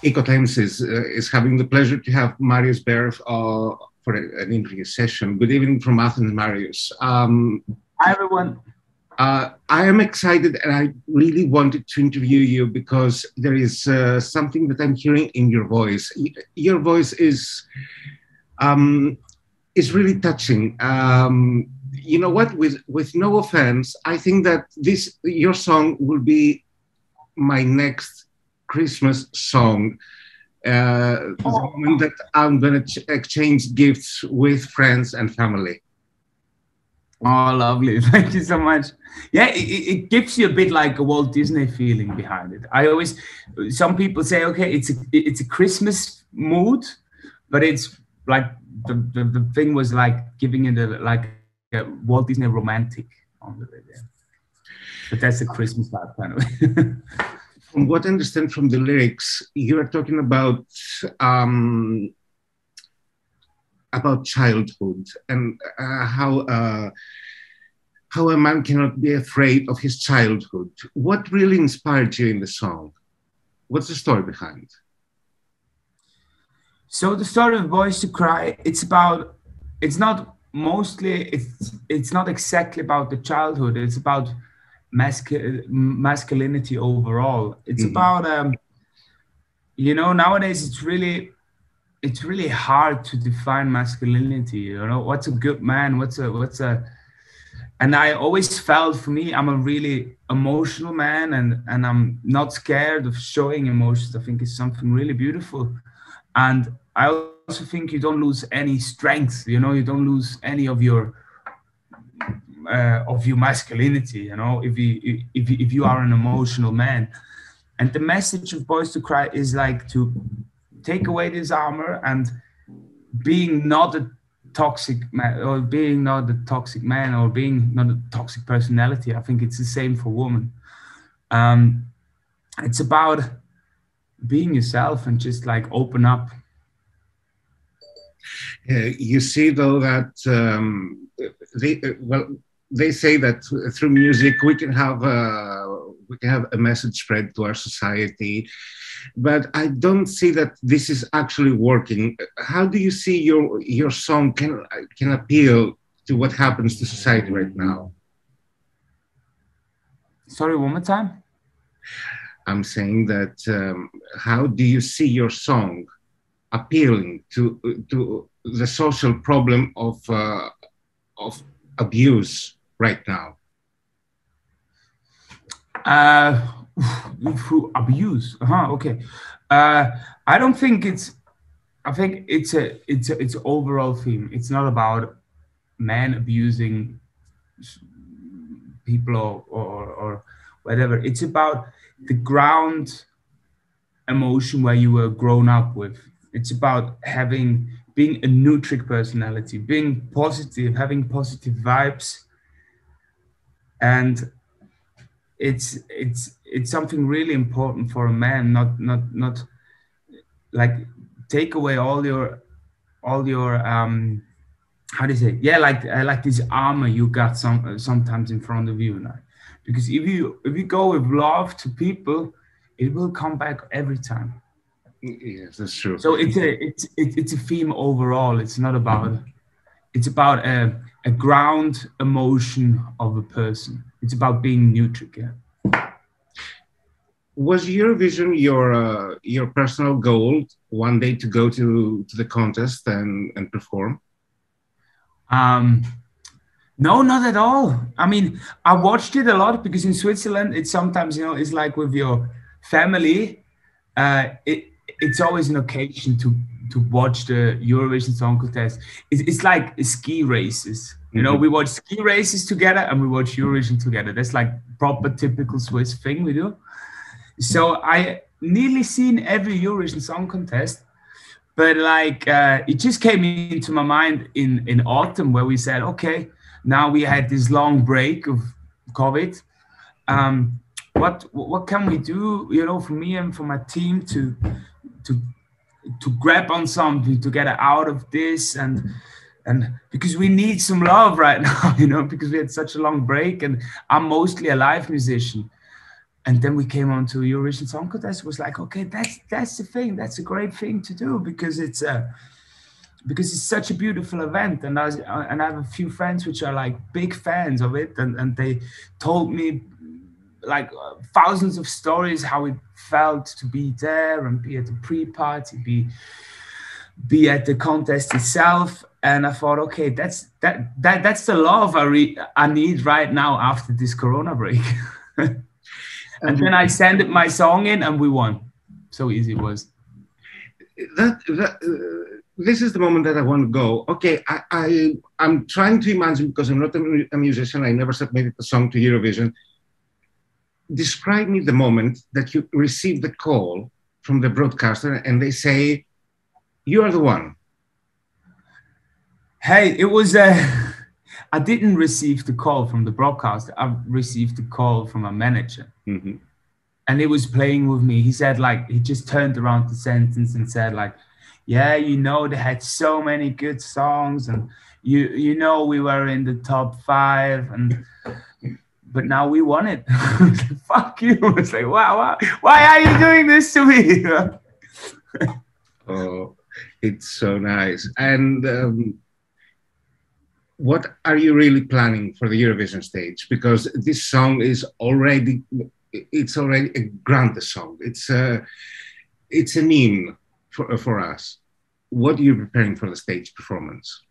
Ecotimes is having the pleasure to have Marius Bear for an interview session. Good evening from Athens, Marius. Hi, everyone. I am excited, and I really wanted to interview you because there is something that I'm hearing in your voice. Your voice is really touching. You know what? With no offense, I think that your song will be my next Christmas song. The moment that I'm going to exchange gifts with friends and family. Oh, lovely. Thank you so much. Yeah, it gives you a bit like a Walt Disney feeling behind it. Some people say, okay, it's a Christmas mood, but it's like the thing was like giving it like a Walt Disney romantic on the video. But that's a Christmas vibe kind of. From what I understand from the lyrics, you are talking about childhood and how a man cannot be afraid of his childhood. What really inspired you in the song? What's the story behind? So the story of Boys to Cry, it's not exactly about the childhood. It's about masculinity overall. It's about nowadays it's really hard to define masculinity. What's a good man, and I always felt, for me, I'm a really emotional man, and I'm not scared of showing emotions. I think it's something really beautiful, and I also think you don't lose any strength. You don't lose any of your masculinity, if you are an emotional man. And the message of Boys to Cry is like to take away this armor and being not a toxic man, or being not a toxic man, or being not a toxic personality. I think it's the same for women. It's about being yourself and just like open up. You see, though, that they say that through music we can have a message spread to our society, but I don't see that this is actually working. How do you see your song can appeal to what happens to society right now? Sorry, one more time. I'm saying that how do you see your song appealing to the social problem of abuse right now? Through abuse. Okay. I don't think I think it's an overall theme. It's not about men abusing people or whatever. It's about the ground emotion where you were grown up with. It's about being a neutral personality, being positive, having positive vibes, and it's something really important for a man. Not like take away all your how do you say? Yeah, like this armor you got sometimes in front of you now. Because if you go with love to people, it will come back every time. Yes, that's true. So it's a theme overall. It's about a ground emotion of a person. It's about being neutral. Yeah. Was Eurovision your personal goal one day to go to the contest and perform? No, not at all. I mean, I watched it a lot because in Switzerland, it's sometimes, it's like with your family. It's always an occasion to watch the Eurovision Song Contest. It's like ski races. We watch ski races together and we watch Eurovision together. That's like proper typical Swiss thing we do. So I nearly seen every Eurovision Song Contest, but like it just came into my mind in autumn, where we said, okay, now we had this long break of COVID. What can we do, for me and for my team to grab on something to get out of this, and because we need some love right now, because we had such a long break, and I'm mostly a live musician. and then we came on to Eurovision Song Contest. It was like, okay, that's the thing. That's a great thing to do because it's such a beautiful event, and I have a few friends which are like big fans of it, and they told me like thousands of stories how it felt to be there and be at the pre-party, be at the contest itself. And I thought, okay, that's the love I need right now after this Corona break. And then I sent my song in, and we won. So easy it was. This is the moment that I want to go. Okay, I'm trying to imagine, because I'm not a musician, I never submitted a song to Eurovision. Describe me the moment that you receive the call from the broadcaster and they say, you are the one. Hey, it was, I didn't receive the call from the broadcaster. I received the call from a manager. Mm-hmm. And he was playing with me. He said, like, he just turned around the sentence and said, like, yeah, you know, they had so many good songs, and you know, we were in the top 5, but now we won it. Fuck you. I was like, wow, why are you doing this to me? Oh, it's so nice. And what are you really planning for the Eurovision stage? Because this song is already, it's already a grande song. It's an hymn for us. What are you preparing for the stage performance?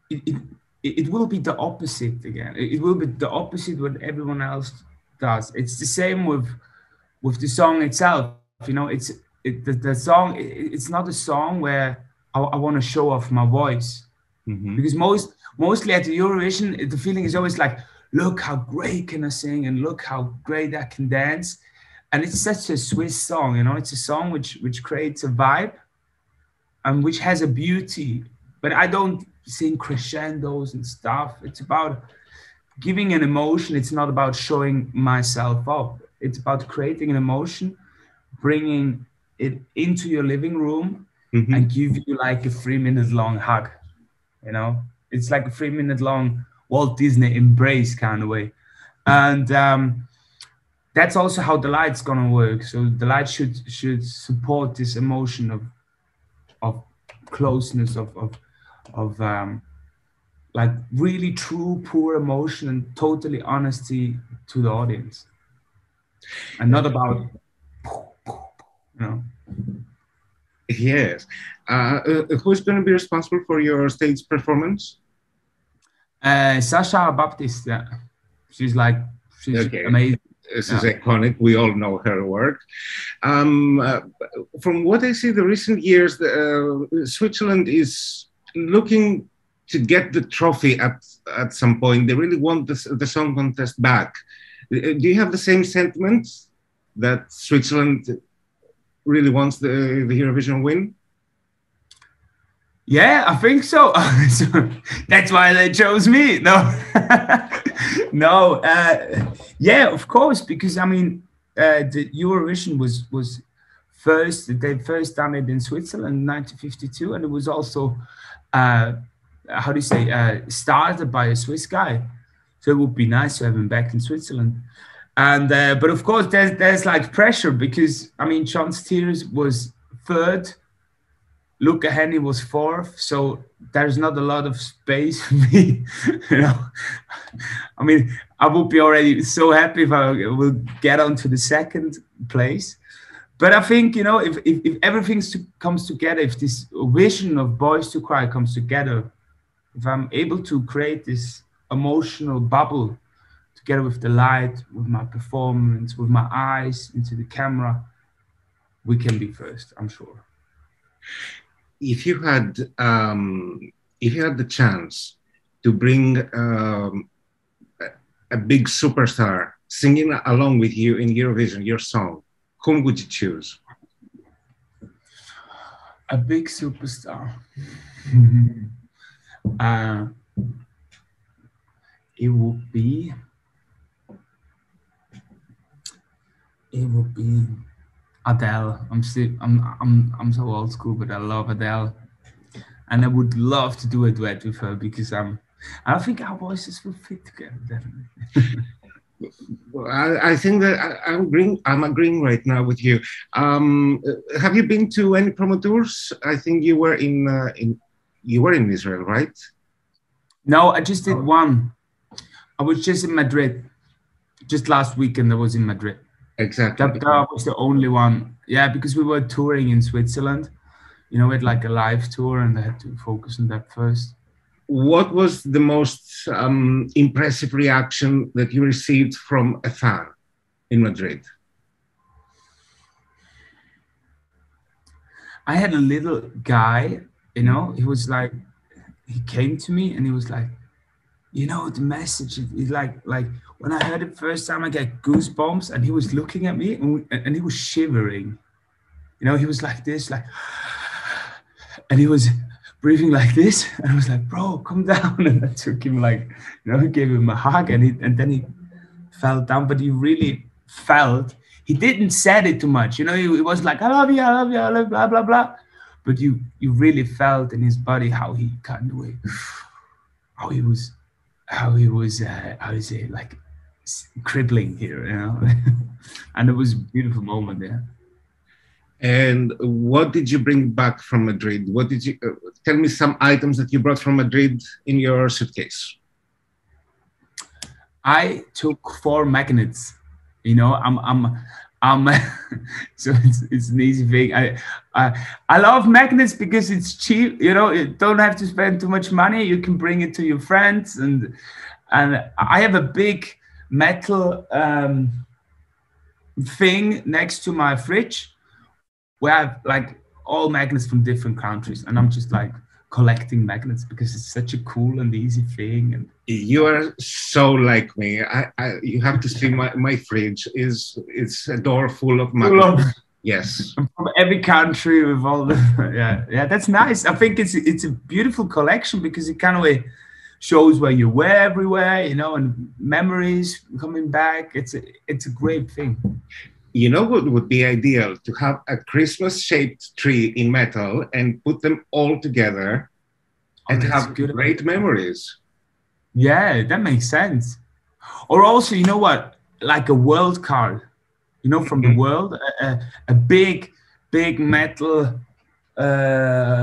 It will be the opposite again. It will be the opposite what everyone else does. It's the same with the song itself. You know, the song. It's not a song where I want to show off my voice, Mm-hmm. because mostly at the Eurovision, the feeling is always like, look how great can I sing, and look how great I can dance. And it's such a Swiss song, you know. It's a song which creates a vibe and which has a beauty. But I don't sing crescendos and stuff. It's about giving an emotion. It's not about showing myself up. It's about creating an emotion, bringing it into your living room, Mm-hmm. and give you like a 3-minute long hug. You know, it's like a 3-minute long Walt Disney embrace kind of way. And that's also how the light's gonna work. So the light should support this emotion of closeness, of like really true, pure emotion and totally honesty to the audience, and not about, you know. Yes. Who's going to be responsible for your stage performance? Sasha Baptiste, yeah. She's Okay. amazing. This is iconic. We all know her work. From what I see, the recent years, Switzerland is looking to get the trophy at some point. They really want the song contest back. Do you have the same sentiment that Switzerland really wants the Eurovision win? Yeah, I think so. So that's why they chose me. No, no. Yeah, of course, because I mean, the Eurovision was first. They first done it in Switzerland in 1952, and it was also, how do you say, started by a Swiss guy. So it would be nice to have him back in Switzerland. And but of course, there's like pressure, because I mean, John Steers was third. Luca Henny was fourth, so there's not a lot of space for me. You know, I mean, I would be already so happy if I will get onto the second place. But I think, you know, if everything comes together, if this vision of Boys to Cry comes together, if I'm able to create this emotional bubble together with the light, with my performance, with my eyes into the camera, we can be first, I'm sure. If you had the chance to bring a big superstar singing along with you in Eurovision, your song, whom would you choose? A big superstar. It would be Adele. I'm so old school, but I love Adele, and I would love to do a duet with her, because I think our voices will fit together, definitely. I think that I'm agreeing. I'm agreeing right now with you. Have you been to any promo tours? I think you were in Israel, right? No, I just did Oh, one. I was just in Madrid. Just last weekend, I was in Madrid. exactly. That was the only one. Yeah, because we were touring in Switzerland. You know, we had like a live tour, and I had to focus on that first. What was the most impressive reaction that you received from a fan in Madrid? I had a little guy, you know, he was like, he came to me and he was like, you know, the message is like when I heard it first time, I get goosebumps, and he was looking at me and he was shivering. You know, he was like this, like, and he was breathing like this. And I was like, bro, come down. And I took him like, you know, gave him a hug, and then he fell down, but he really felt. He didn't said it too much, you know. He was like, I love you, I love blah blah blah. But you really felt in his body how he kind of way, how he was, how is it like crippling here, you know. And it was a beautiful moment there. And what did you bring back from Madrid? What did you tell me some items that you brought from Madrid in your suitcase? I took 4 magnets. You know, I'm so it's an easy thing. I love magnets because it's cheap. You know, you don't have to spend too much money. You can bring it to your friends, and I have a big metal thing next to my fridge where I have like all magnets from different countries, and I'm just like collecting magnets because it's such a cool and easy thing. And You are so like me. You have to see my fridge is it's a door full of full of magnets. Yes. from every country with all the yeah, that's nice. I think it's a beautiful collection because it kind of shows where you were everywhere, you know, and memories coming back. It's a great thing. You know what would be ideal? To have a Christmas shaped tree in metal and put them all together Oh, and that's have good. great memories. Yeah, that makes sense. Or also, you know what, like a world card, you know, from the Mhm. world, a big metal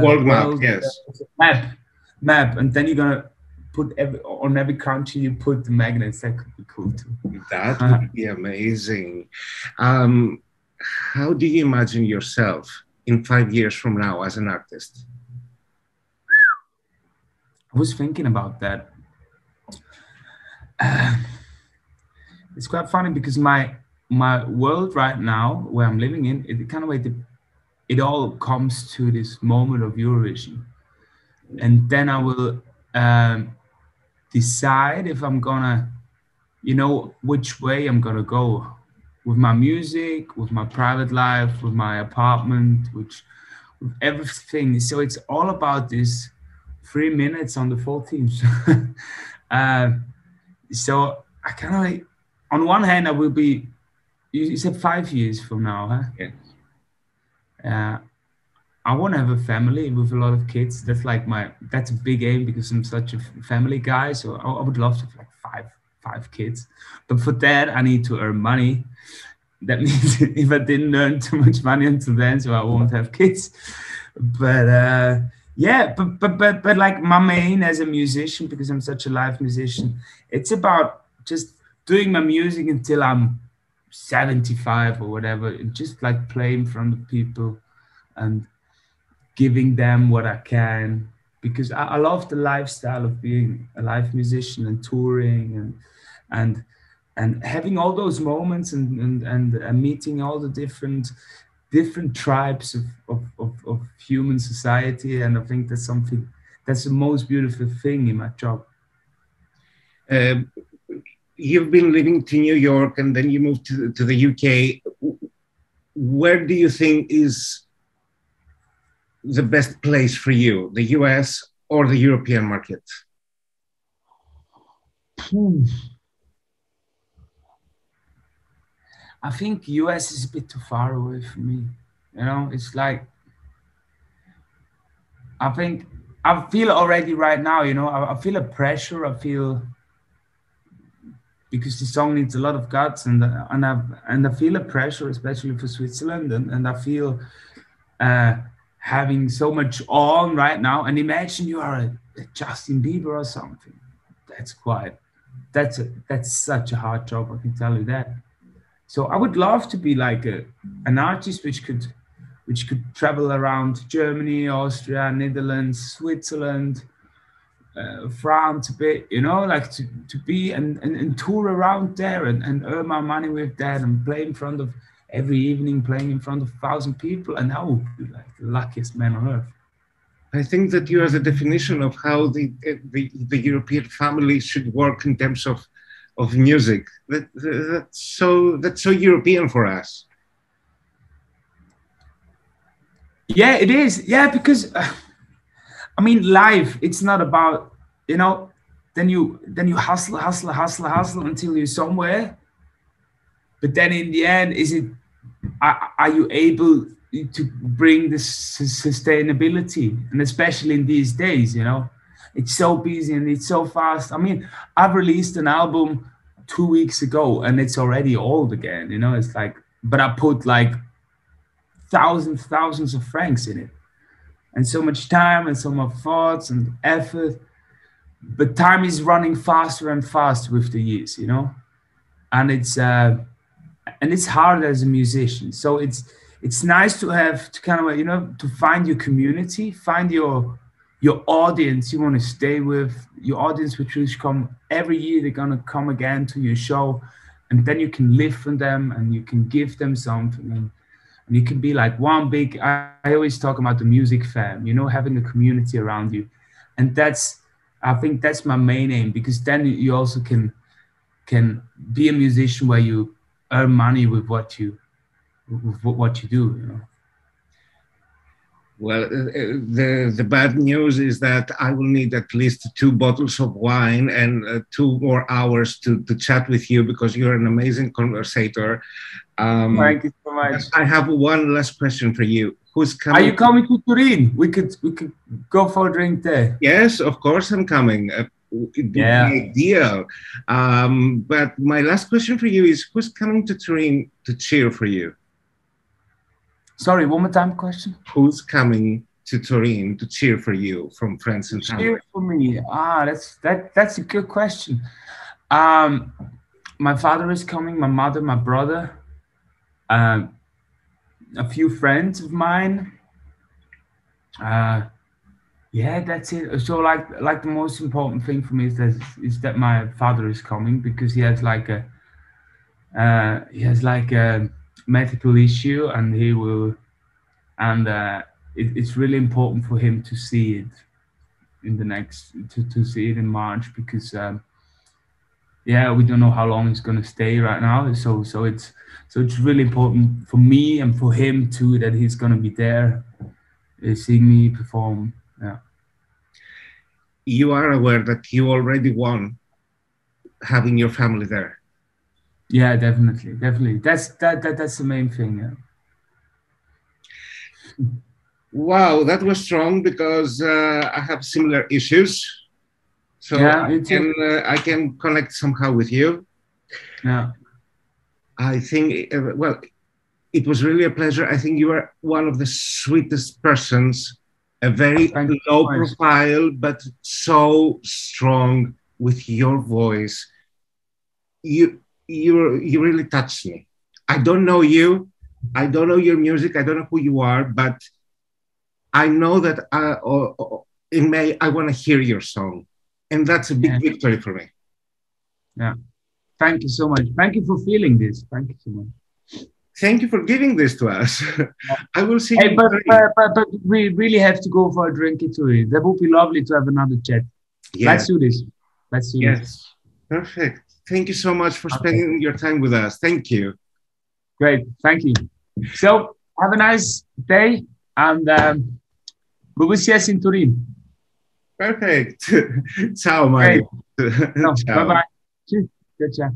World map, world yes. map, and then you're gonna put on every country you put the magnets. That could be cool too. That would be amazing. Um, how do you imagine yourself in 5 years from now as an artist? I was thinking about that. It's quite funny because my world right now, where I'm living in, it kind of like it all comes to this moment of Eurovision, and then I will decide if I'm gonna, you know, which way I'm gonna go with my music, with my private life, with my apartment, with everything. So it's all about this 3 minutes on the 14th. uh, so I kind of like, on one hand, I will be. You said 5 years from now, huh? Yeah. Uh, I want to have a family with a lot of kids. That's a big aim because I'm such a family guy. So I would love to have like five kids. But for that, I need to earn money. That means if I didn't earn too much money until then, so I won't have kids. But yeah, but like my main as a musician, because I'm such a live musician, it's about just doing my music until I'm 75 or whatever, and just like playing in front of people and giving them what I can, because I love the lifestyle of being a live musician and touring and and having all those moments and meeting all the different tribes of human society. And I think that's the most beautiful thing in my job. Uh, you've been living to New York and then you moved to the UK. Where do you think is the best place for you, the US or the European market? Hmm. I think US is a bit too far away from me. You know, it's like I think I feel already right now, you know, I feel a pressure. I feel, because the song needs a lot of guts, and I feel a pressure, especially for Switzerland, and I feel having so much on right now. And imagine you are a Justin Bieber or something. That's quite, that's such a hard job, I can tell you that. So I would love to be like an artist which could travel around Germany, Austria, Netherlands, Switzerland, France a bit, you know, like to be and tour around there and earn my money with that and play in front of every evening, playing in front of 1,000 people, and I would be like the luckiest man on earth. I think that you are the definition of how the European family should work in terms of music. That's so European for us. Yeah, it is. Yeah, because I mean, life. It's not about, you know. Then you hustle until you're somewhere. But then in the end, is it? Are you able to bring this sustainability? And especially in these days, you know, it's so busy and it's so fast. I mean, I've released an album 2 weeks ago and it's already old again. You know, it's like, but I put like thousands of francs in it, and so much time and so much thoughts and effort. But time is running faster and faster with the years, you know, and it's hard as a musician. So it's nice to have to kind of, you know, to find your community, find your audience you want to stay with, your audience which will come every year. They're gonna come again to your show, and then you can live from them and you can give them something, and you can be like one big. I always talk about the music fam, you know, having a community around you, and I think that's my main aim, because then you also can be a musician where you earn money with what you do, you know. Well, the bad news is that I will need at least 2 bottles of wine and 2 more hours to chat with you, because you're an amazing conversator. Thank you so much. I have one last question for you. Who's coming? Are you coming to Turin? We could go for a drink there. Yes, of course I'm coming. It would be ideal. But my last question for you is, who's coming to Turin to cheer for you? Sorry, one more time question. Who's coming to Turin to cheer for you from friends and family? Cheer for me. That's a good question. My father is coming, my mother, my brother, a few friends of mine. Yeah, that's it. So like the most important thing for me is that my father is coming, because he has like a medical issue, and it's really important for him to see it in the next to see it in March, because yeah, we don't know how long he's going to stay right now, so it's really important for me and for him too that he's going to be there seeing me perform. Yeah. You are aware that you already won having your family there. Yeah, definitely. That's the main thing. Yeah. Wow, that was strong, because I have similar issues, so yeah, I can connect somehow with you. Yeah, I think well, it was really a pleasure. I think you are one of the sweetest persons, a very low profile, but so strong with your voice. You really touched me. I don't know you. I don't know your music. I don't know who you are, but I know that in May, I want to hear your song. And that's a big victory for me. Yeah. Thank you so much. Thank you for feeling this. Thank you so much. Thank you for giving this to us. I will see you. But we really have to go for a drink into it. That would be lovely to have another chat. Yeah. Let's do this. Let's do this. Perfect. Thank you so much for spending your time with us. Thank you. Great. Thank you. So have a nice day, and we will see us in Turin. Perfect. Ciao, Mario. Bye-bye. Ciao.